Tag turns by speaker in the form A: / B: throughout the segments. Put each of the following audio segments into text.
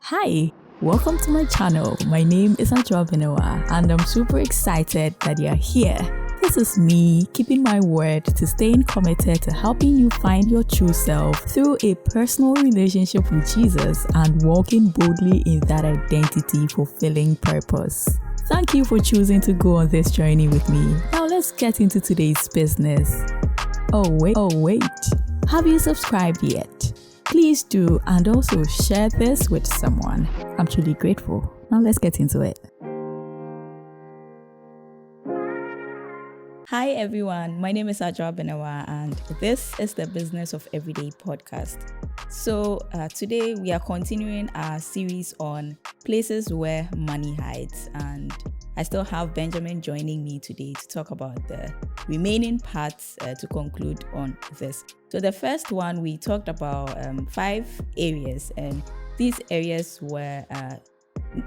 A: Hi, welcome to my channel. My name is Amofah and I'm super excited that you're here. This is me keeping my word to staying committed to helping you find your true self through a personal relationship with Jesus and walking boldly in that identity fulfilling purpose. Thank you for choosing to go on this journey with me. Now let's get into today's business. Oh wait. Have you subscribed yet? Please do, and also share this with someone. I'm truly grateful. Now let's get into it. Hi everyone, my name is Amofah and this is the Business of Everyday podcast. So today we are continuing our series on places where money hides, and I still have Benjamin joining me today to talk about the remaining parts to conclude on this. So the first one, we talked about 5 areas, and these areas where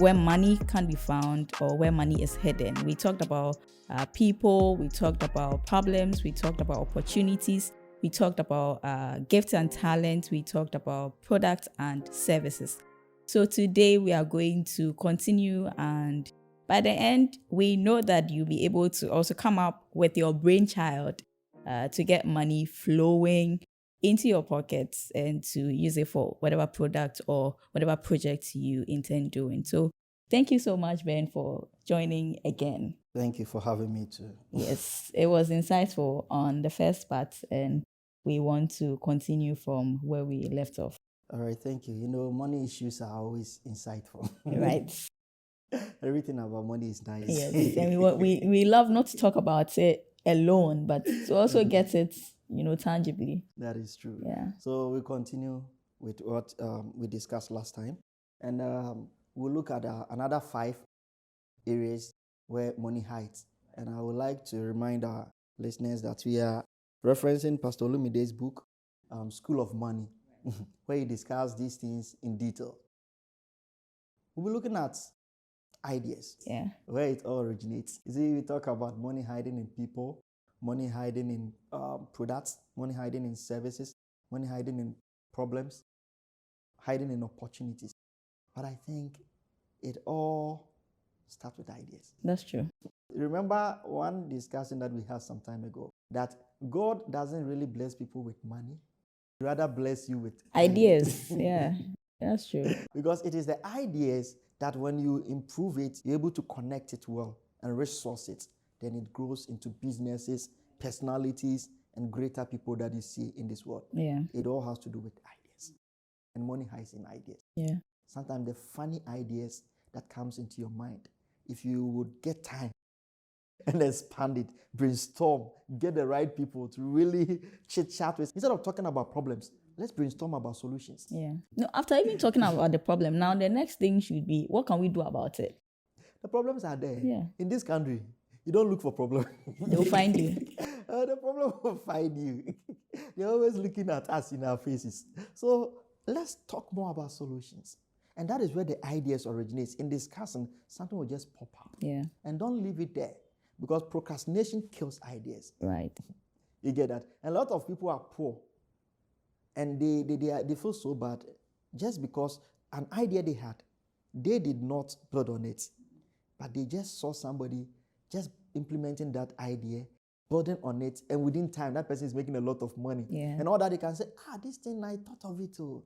A: money can be found or where money is hidden. We talked about people, we talked about problems, we talked about opportunities, we talked about gifts and talents, we talked about products and services. So today we are going to continue, and by the end, we know that you'll be able to also come up with your brainchild to get money flowing into your pockets and to use it for whatever product or whatever project you intend doing. So thank you so much, Ben, for joining again.
B: Thank you for having me too.
A: Yes, it was insightful on the first part, and we want to continue from where we left off.
B: All right, thank you. You know, money issues are always insightful.
A: Right.
B: Everything about money is nice.
A: Yes, and we love not to talk about it alone, but to also get it, tangibly.
B: That is true.
A: Yeah.
B: So we continue with what we discussed last time, and we'll look at another 5 areas where money hides. And I would like to remind our listeners that we are referencing Pastor Olumide's book, School of Money, where he discusses these things in detail. We'll be looking at ideas, where it all originates. You see, we talk about money hiding in people, money hiding in products, money hiding in services, money hiding in problems, hiding in opportunities. But I think it all starts with ideas.
A: That's true.
B: Remember one discussion that we had some time ago, that God doesn't really bless people with money. He rather bless you with
A: ideas. Yeah, that's true.
B: Because it is the ideas that when you improve it, you're able to connect it well and resource it. Then it grows into businesses, personalities, and greater people that you see in this world.
A: Yeah.
B: It all has to do with ideas. And money hides in ideas.
A: Yeah.
B: Sometimes the funny ideas that comes into your mind, if you would get time and expand it, brainstorm, get the right people to really chit-chat with. Instead of talking about problems, let's brainstorm about solutions.
A: Yeah. No, after even talking about the problem, now the next thing should be, what can we do about it?
B: The problems are there.
A: Yeah.
B: In this country, you don't look for problems.
A: They'll find you.
B: The problem will find you. They're always looking at us in our faces. So let's talk more about solutions. And that is where the ideas originates. In discussing, something will just pop up.
A: Yeah.
B: And don't leave it there, because procrastination kills ideas.
A: Right.
B: You get that? And a lot of people are poor, and they feel so bad just because an idea they had, they did not build on it, but they just saw somebody just implementing that idea, building on it, and within time, that person is making a lot of money.
A: Yeah.
B: And all that they can say, this thing, I thought of it too.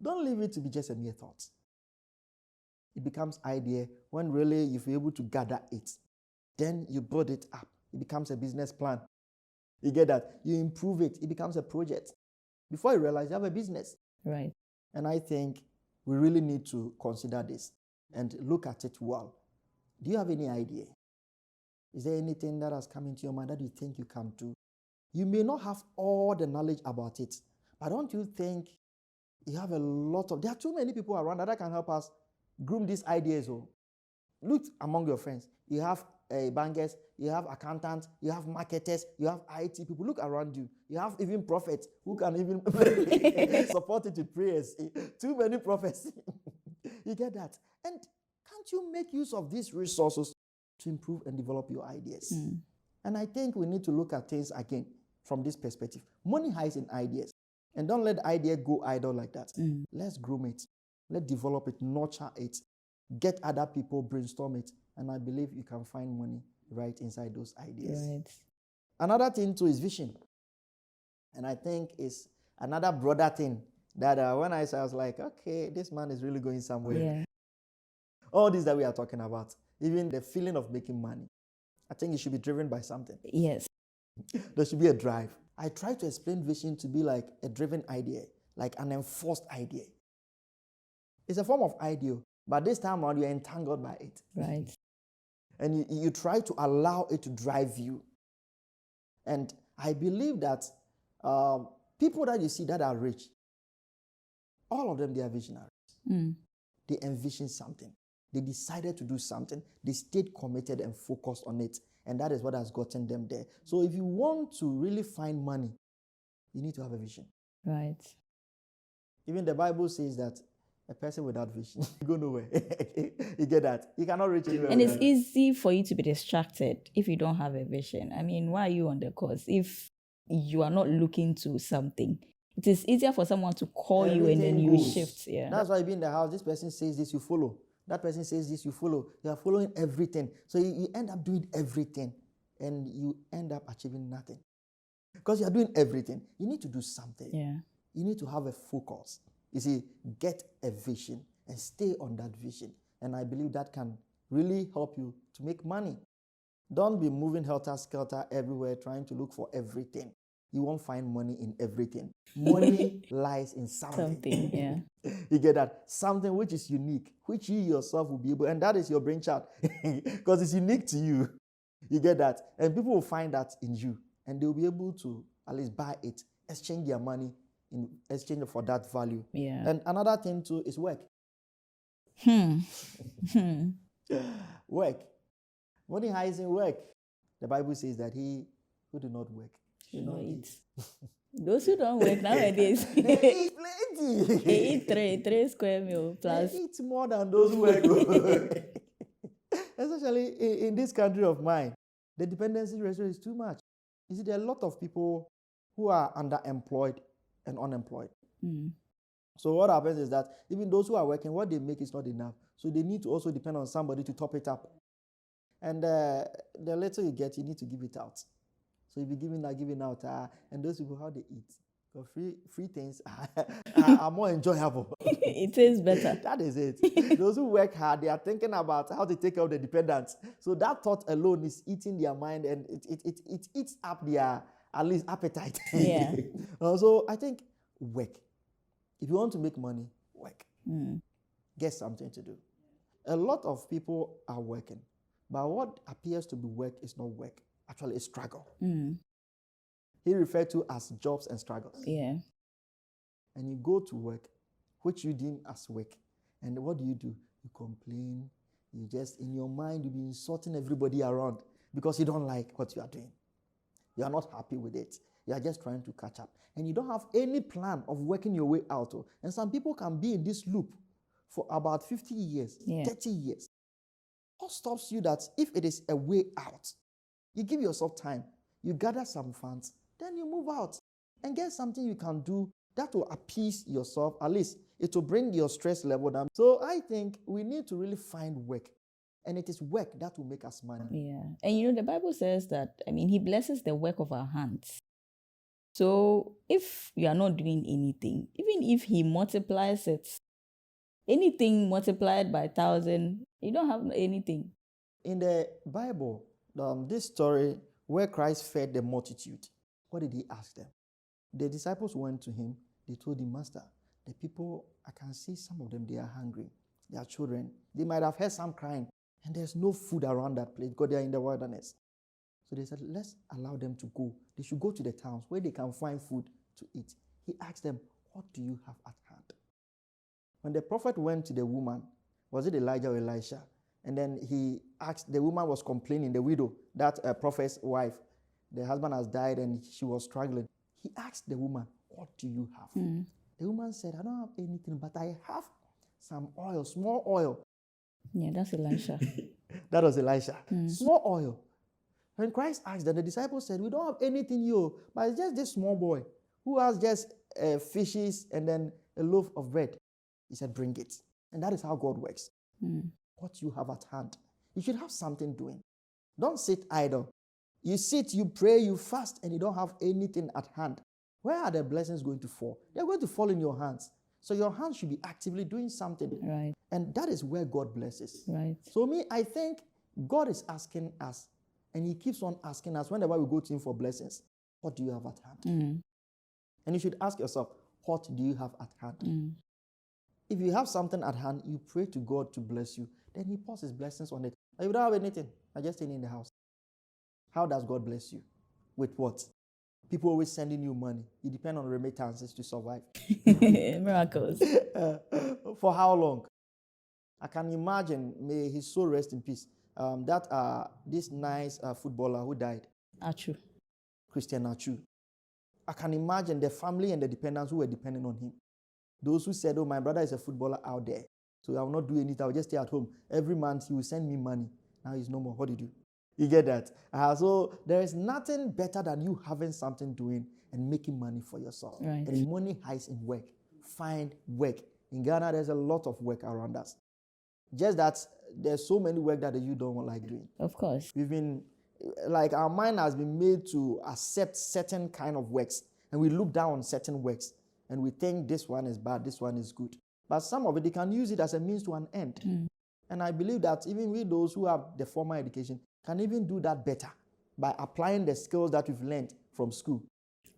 B: Don't leave it to be just a mere thought. It becomes idea when really if you're able to gather it. Then you build it up. It becomes a business plan. You get that? You improve it. It becomes a project. Before you realize, you have a business.
A: Right.
B: And I think we really need to consider this and look at it well. Do you have any idea? Is there anything that has come into your mind that you think you can do? You may not have all the knowledge about it, but don't you think you have a lot of... There are too many people around that can help us groom these ideas. Look among your friends. You have bankers, you have accountants, you have marketers, you have IT people. Look around you. You have even prophets who can even support it with prayers. Too many prophets. You get that? And can't you make use of these resources to improve and develop your ideas? And I think we need to look at things again from this perspective. Money hides in ideas. And don't let the idea go idle like that. Let's groom it. Let's develop it, nurture it, get other people, brainstorm it. And I believe you can find money right inside those ideas.
A: Right.
B: Another thing too is vision. And I think it's another broader thing that when I saw, I was like, okay, this man is really going somewhere.
A: Yeah.
B: All these that we are talking about, even the feeling of making money, I think it should be driven by something.
A: Yes.
B: There should be a drive. I try to explain vision to be like a driven idea, like an enforced idea. It's a form of idea, but this time around you're entangled by it.
A: Right.
B: And you try to allow it to drive you. And I believe that people that you see that are rich, all of them, they are visionaries. They envision something. They decided to do something. They stayed committed and focused on it. And that is what has gotten them there. So if you want to really find money, you need to have a vision.
A: Right.
B: Even the Bible says that a person without vision, you go nowhere. You get that? You cannot reach anywhere.
A: And it's easy for you to be distracted if you don't have a vision. I mean, why are you on the course if you are not looking to something? It is easier for someone to call you and then you shift. Yeah.
B: That's why you be in the house. This person says this, you follow. That person says this, you follow. You are following everything. So you end up doing everything and you end up achieving nothing. Because you are doing everything. You need to do something.
A: Yeah.
B: You need to have a focus. You see, get a vision and stay on that vision. And I believe that can really help you to make money. Don't be moving helter-skelter everywhere trying to look for everything. You won't find money in everything. Money lies in something.
A: Yeah.
B: You get that? Something which is unique, which you yourself will be able, and that is your brainchild, because it's unique to you. You get that? And people will find that in you, and they'll be able to at least buy it, exchange their money in exchange for that value.
A: Yeah.
B: And another thing too is work. Work. Money hides in work. The Bible says that he who do not work should not eat.
A: Those who don't work nowadays,
B: they eat plenty.
A: They eat three square meal plus.
B: They eat more than those who work. Especially in this country of mine, the dependency ratio is too much. You see, there are a lot of people who are underemployed and unemployed. So what happens is that even those who are working, what they make is not enough. So they need to also depend on somebody to top it up. And the later you get, you need to give it out. So you be giving out, and those people, how they eat. So free things are more enjoyable.
A: It tastes better.
B: That is it. Those who work hard, they are thinking about how to take care of the dependents. So that thought alone is eating their mind, and it eats up their, at least, appetite.
A: Yeah.
B: So I think work. If you want to make money, work. Get something to do. A lot of people are working, but what appears to be work is not work. Actually, it's struggle. He referred to as jobs and struggles.
A: Yeah.
B: And you go to work, which you deem as work. And what do? You complain. You just, in your mind, you be insulting everybody around because you don't like what you are doing. You are not happy with it. You are just trying to catch up. And you don't have any plan of working your way out. And some people can be in this loop for about 50 years, 30 years. What stops you that if it is a way out, you give yourself time, you gather some funds, then you move out and get something you can do that will appease yourself. At least it will bring your stress level down. So I think we need to really find work. And it is work that will make us money.
A: Yeah. And the Bible says that, he blesses the work of our hands. So if you are not doing anything, even if he multiplies it, anything multiplied by 1,000, you don't have anything.
B: In the Bible, this story where Christ fed the multitude, what did he ask them? The disciples went to him. They told him, Master, the people, I can see some of them, they are hungry. They are children. They might have heard some crying, and there's no food around that place because they are in the wilderness. So they said, let's allow them to go. They should go to the towns where they can find food to eat. He asked them, what do you have at hand? When the prophet went to the woman, was it Elijah or Elisha? And then he asked, the woman was complaining, the widow, that prophet's wife. The husband has died and she was struggling. He asked the woman, what do you have? The woman said, I don't have anything, but I have some oil, small oil.
A: Yeah, that's Elisha.
B: That was Elisha. Small oil. When Christ asked them, the disciples said, we don't have anything here, but it's just this small boy who has just fishes and then a loaf of bread. He said, bring it. And that is how God works. What you have at hand. You should have something doing. Don't sit idle. You sit, you pray, you fast, and you don't have anything at hand. Where are the blessings going to fall? They're going to fall in your hands. So your hands should be actively doing something.
A: Right.
B: And that is where God blesses.
A: Right.
B: So I think God is asking us, and he keeps on asking us whenever we go to him for blessings, what do you have at hand? And you should ask yourself, what do you have at hand? If you have something at hand, you pray to God to bless you. Then he pours his blessings on it. If you don't have anything, I just stay in the house. How does God bless you? With what? People always sending you money. You depend on remittances to survive.
A: Miracles.
B: For how long? I can imagine, may his soul rest in peace, this nice footballer who died.
A: Achu.
B: Christian Achu. I can imagine the family and the dependents who were depending on him. Those who said, oh, my brother is a footballer out there, so I will not do anything. I will just stay at home. Every month he will send me money. Now he's no more. What do you do? You get that? So there is nothing better than you having something doing and making money for yourself.
A: Right.
B: And money hides in work. Find work. In Ghana, there's a lot of work around us. Just that there's so many work that you don't like doing.
A: Of course.
B: We've been, our mind has been made to accept certain kind of works. And we look down on certain works. And we think this one is bad, this one is good. But some of it, they can use it as a means to an end. And I believe that even with those who have the formal education can even do that better by applying the skills that we've learned from school.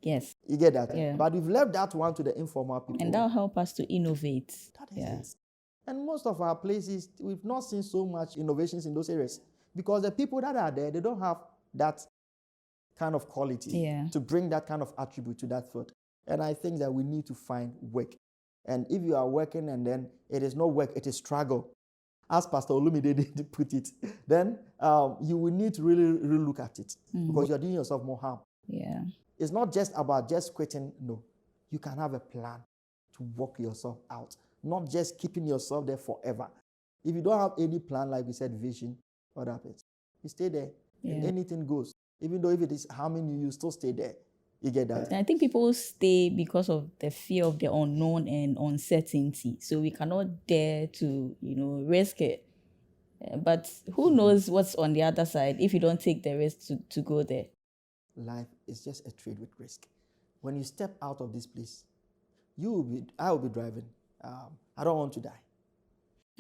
A: Yes.
B: You get that?
A: Yeah.
B: But we've left that one to the informal people.
A: And that'll help us to innovate.
B: That is it. And most of our places, we've not seen so much innovations in those areas because the people that are there, they don't have that kind of quality to bring that kind of attribute to that field. And I think that we need to find work. And if you are working and then it is not work, it is struggle, as Pastor Olumide did put it, then you will need to really look at it because you're doing yourself more harm.
A: Yeah.
B: It's not just about just quitting. No. You can have a plan to work yourself out, not just keeping yourself there forever. If you don't have any plan, like we said, vision, what happens? You stay there. And anything goes. Even though if it is harming you, you still stay there. You get that?
A: I think people stay because of the fear of the unknown and uncertainty. So we cannot dare to, risk it. But who knows what's on the other side if you don't take the risk to go there?
B: Life is just a trade with risk. When you step out of this place, I will be driving. I don't want to die.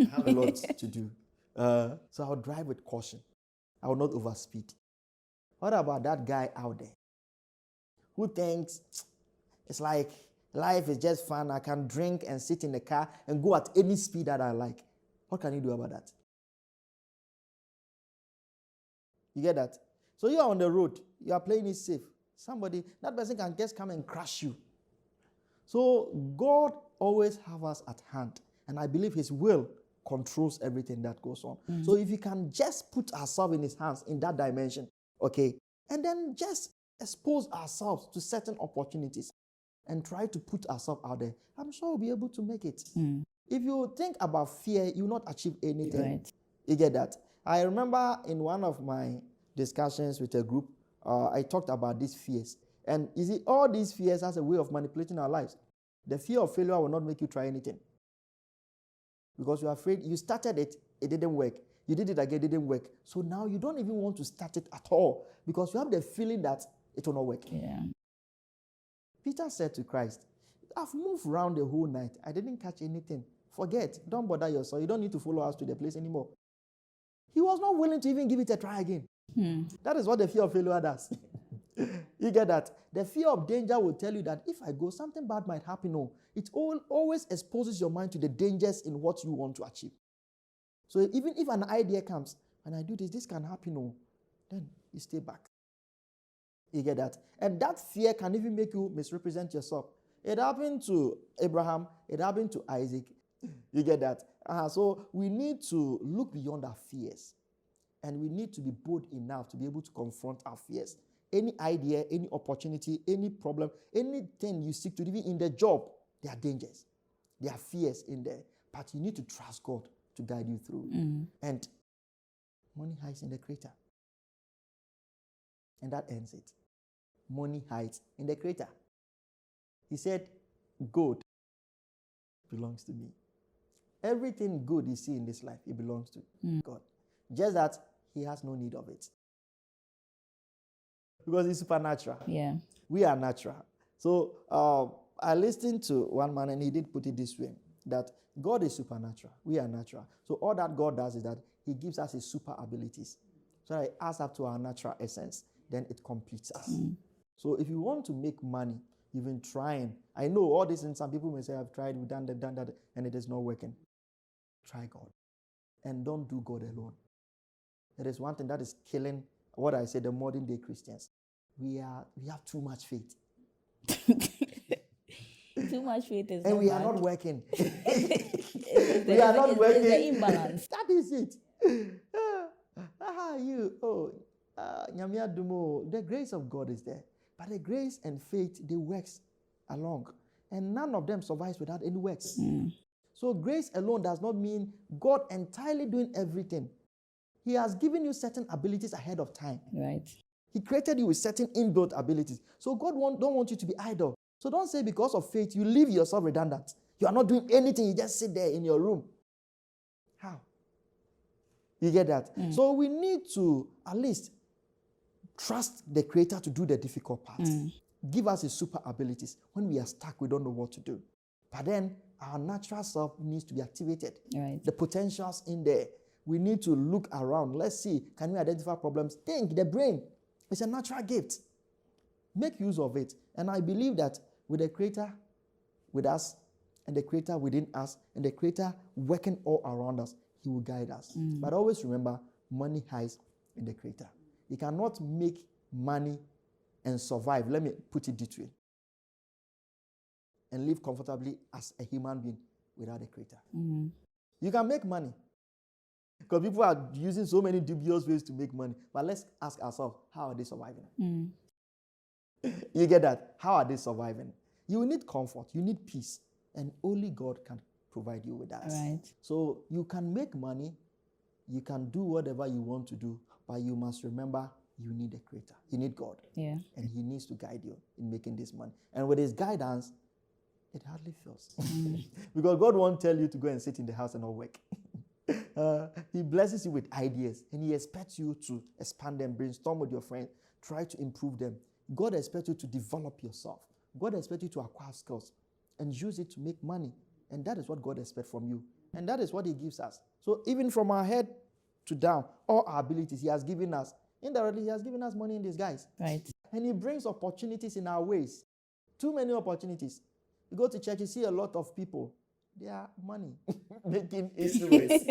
B: I have a lot to do. So I'll drive with caution. I will not overspeed. What about that guy out there who thinks it's like life is just fun? I can drink and sit in the car and go at any speed that I like. What can you do about that? You get that? So you are on the road. You are playing it safe. That person can just come and crash you. So God always has us at hand. And I believe his will controls everything that goes on. So if you can just put ourselves in his hands in that dimension, okay, and then just expose ourselves to certain opportunities and try to put ourselves out there, I'm sure we'll be able to make it. If you think about fear, you will not achieve anything.
A: Right.
B: You get that? I remember in one of my discussions with a group, I talked about these fears. And you see, all these fears has a way of manipulating our lives. The fear of failure will not make you try anything. Because you're afraid, you started it, it didn't work. You did it again, it didn't work. So now you don't even want to start it at all because you have the feeling that it will not work.
A: Yeah.
B: Peter said to Christ, I've moved around the whole night. I didn't catch anything. Forget. Don't bother yourself. You don't need to follow us to the place anymore. He was not willing to even give it a try again. That is what the fear of failure does. You get that? The fear of danger will tell you that if I go, something bad might happen. No, it always exposes your mind to the dangers in what you want to achieve. So even if an idea comes, and I do this can happen. No, then you stay back. You get that? And that fear can even make you misrepresent yourself. It happened to Abraham. It happened to Isaac. You get that? So we need to look beyond our fears. And we need to be bold enough to be able to confront our fears. Any idea, any opportunity, any problem, anything you seek to do, even in the job, there are dangers. There are fears in there. But you need to trust God to guide you through. And money hides in the crater. And that ends it. Money hides in the crater. He said, gold belongs to me. Everything good you see in this life, it belongs to God. Just that he has no need of it. Because it's supernatural.
A: Yeah.
B: We are natural. So I listened to one man and he did put it this way, that God is supernatural. We are natural. So all that God does is that he gives us his super abilities. So that it adds up to our natural essence. Then it completes us. So if you want to make money, you've been trying. I know all this, and some people may say, I've tried, we've done that, and it is not working. Try God. And don't do God alone. There is one thing that is killing what I say, the modern day Christians. We have too much faith.
A: Too much faith is
B: and we
A: bad.
B: are not working.
A: We are not working. It's the imbalance.
B: That is it. The grace of God is there. But the grace and faith, they works along. And none of them survives without any works. So grace alone does not mean God entirely doing everything. He has given you certain abilities ahead of time.
A: Right.
B: He created you with certain inbuilt abilities. So God don't want you to be idle. So don't say because of faith, you leave yourself redundant. You are not doing anything. You just sit there in your room. How? You get that? So we need to at least trust the Creator to do the difficult parts. Give us his super abilities. When we are stuck, we don't know what to do. But then our natural self needs to be activated.
A: Right.
B: The potentials in there. We need to look around. Let's see, can we identify problems? Think, the brain. It's a natural gift. Make use of it. And I believe that with the Creator with us, and the Creator within us, and the Creator working all around us, he will guide us. But always remember, money hides in the Creator. You cannot make money and survive, let me put it this way, and live comfortably as a human being without a Creator. You can make money. Because people are using so many dubious ways to make money. But let's ask ourselves, how are they surviving? You get that? How are they surviving? You will need comfort. You need peace. And only God can provide you with that.
A: Right.
B: So you can make money. You can do whatever you want to do. But you must remember, you need a Creator. You need God.
A: Yeah. And
B: he needs to guide you in making this money. And with his guidance, it hardly fails. Because God won't tell you to go and sit in the house and not work. He blesses you with ideas, and he expects you to expand them, brainstorm with your friends, try to improve them. God expects you to develop yourself. God expects you to acquire skills and use it to make money. And that is what God expects from you. And that is what he gives us. So even from our head to down, all our abilities he has given us. Indirectly, he has given us money in disguise.
A: Right.
B: And he brings opportunities in our ways. Too many opportunities. You go to church, you see a lot of people. They are money making instruments.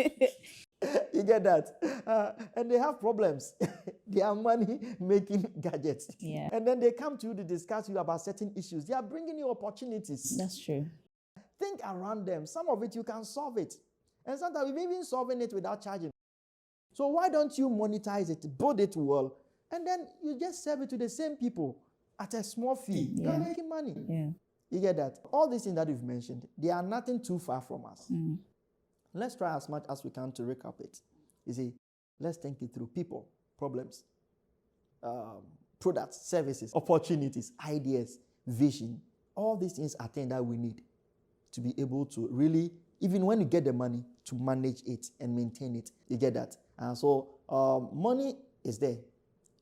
B: You get that? And they have problems. They are money making gadgets.
A: Yeah.
B: And then they come to you to discuss you about certain issues. They are bringing you opportunities.
A: That's true.
B: Think around them. Some of it you can solve it. And sometimes we've even solving it without charging. So why don't you monetize it, build it well, and then you just serve it to the same people at a small fee.
A: Yeah.
B: You're making money.
A: Yeah.
B: You get that? All these things that you've mentioned, they are nothing too far from us. Let's try as much as we can to recap it. You see, let's think it through. People, problems, products, services, opportunities, ideas, vision. All these things are things that we need to be able to really, even when you get the money, to manage it and maintain it. You get that? So money is there,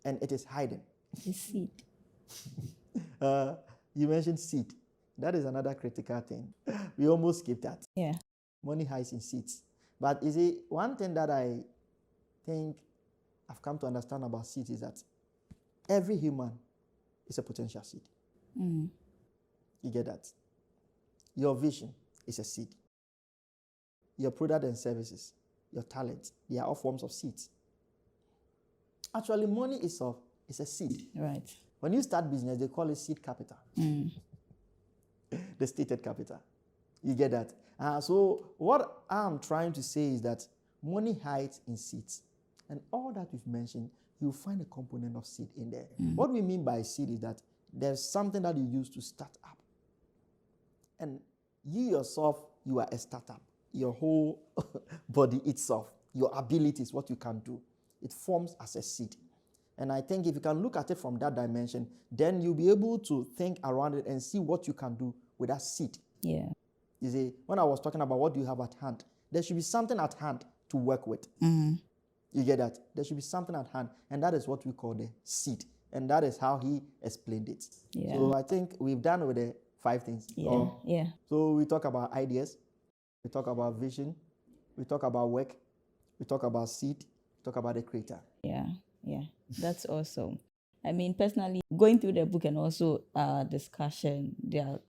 B: and it is hiding.
A: The seed.
B: You mentioned seed. That is another critical thing. We almost skipped that.
A: Yeah.
B: Money hides in seeds. But you see, one thing that I think I've come to understand about seeds is that every human is a potential seed. You get that? Your vision is a seed. Your product and services, your talent, they are all forms of seeds. Actually, money itself is a seed.
A: Right.
B: When you start business, they call it seed capital. The stated capital. You get that? So what I'm trying to say is that money hides in seeds. And all that we've mentioned, you'll find a component of seed in there. What we mean by seed is that there's something that you use to start up. And you yourself, you are a startup. Your whole body itself, your abilities, what you can do, it forms as a seed. And I think if you can look at it from that dimension, then you'll be able to think around it and see what you can do with that seed.
A: Yeah.
B: You see, when I was talking about what do you have at hand, there should be something at hand to work with. You get that? There should be something at hand, and that is what we call the seed. And that is how he explained it.
A: Yeah.
B: So I think we've done with the 5 things.
A: Yeah.
B: So we talk about ideas, we talk about vision, we talk about work, we talk about seed, we talk about the creator.
A: Yeah. That's awesome. I mean, personally, going through the book and also discussion, there are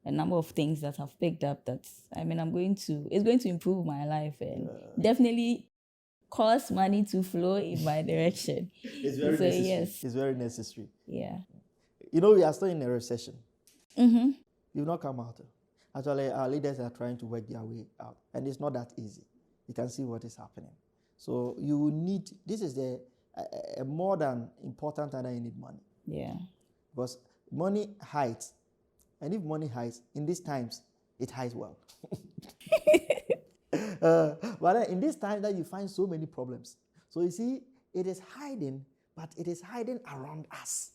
A: a number of things that I've picked up that, I mean, it's going to improve my life and definitely cause money to flow in my direction.
B: It's very necessary. Yes. It's very necessary.
A: Yeah.
B: You know, we are still in a recession.
A: Mm-hmm.
B: You've not come out. Actually, our leaders are trying to work their way out, and it's not that easy. You can see what is happening. So you will need, this is a more than important than you need money.
A: Yeah.
B: Because money hides. And if money hides, in these times, it hides well. But in this time that you find so many problems. So you see, it is hiding, but it is hiding around us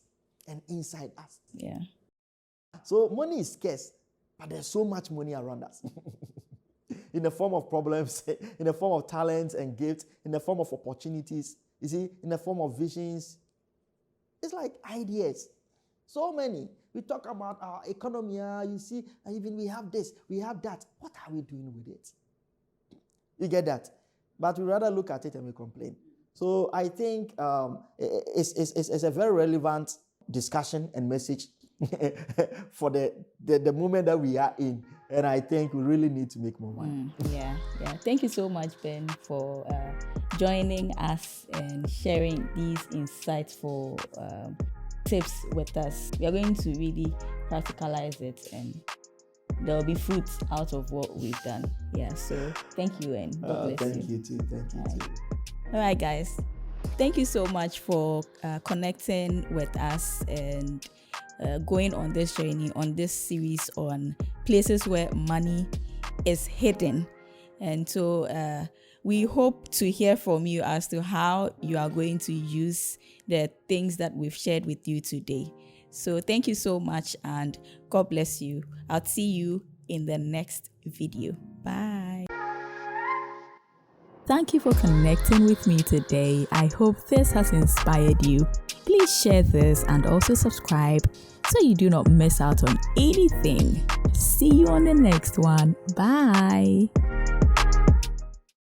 B: and inside us.
A: Yeah.
B: So money is scarce, but there's so much money around us. In the form of problems, in the form of talents and gifts, in the form of opportunities, you see, in the form of visions. It's like ideas. So many. We talk about our economy, you see, and even we have this, we have that. What are we doing with it? You get that? But we rather look at it and we complain. So I think it's a very relevant discussion and message for the moment that we are in. And I think we really need to make more money.
A: Yeah. Thank you so much, Ben, for joining us and sharing these insightful tips with us. We are going to really practicalize it, and there will be fruit out of what we've done. Yeah, so thank you, and God bless you.
B: Thank you too.
A: All right, guys. Thank you so much for connecting with us and going on this journey, on this series on places where money is hidden. And so we hope to hear from you as to how you are going to use the things that we've shared with you today. So thank you so much, and God bless you. I'll see you in the next video. Bye. Thank you for connecting with me today. I hope this has inspired you. Please share this and also subscribe so you do not miss out on anything. See you on the next one. Bye.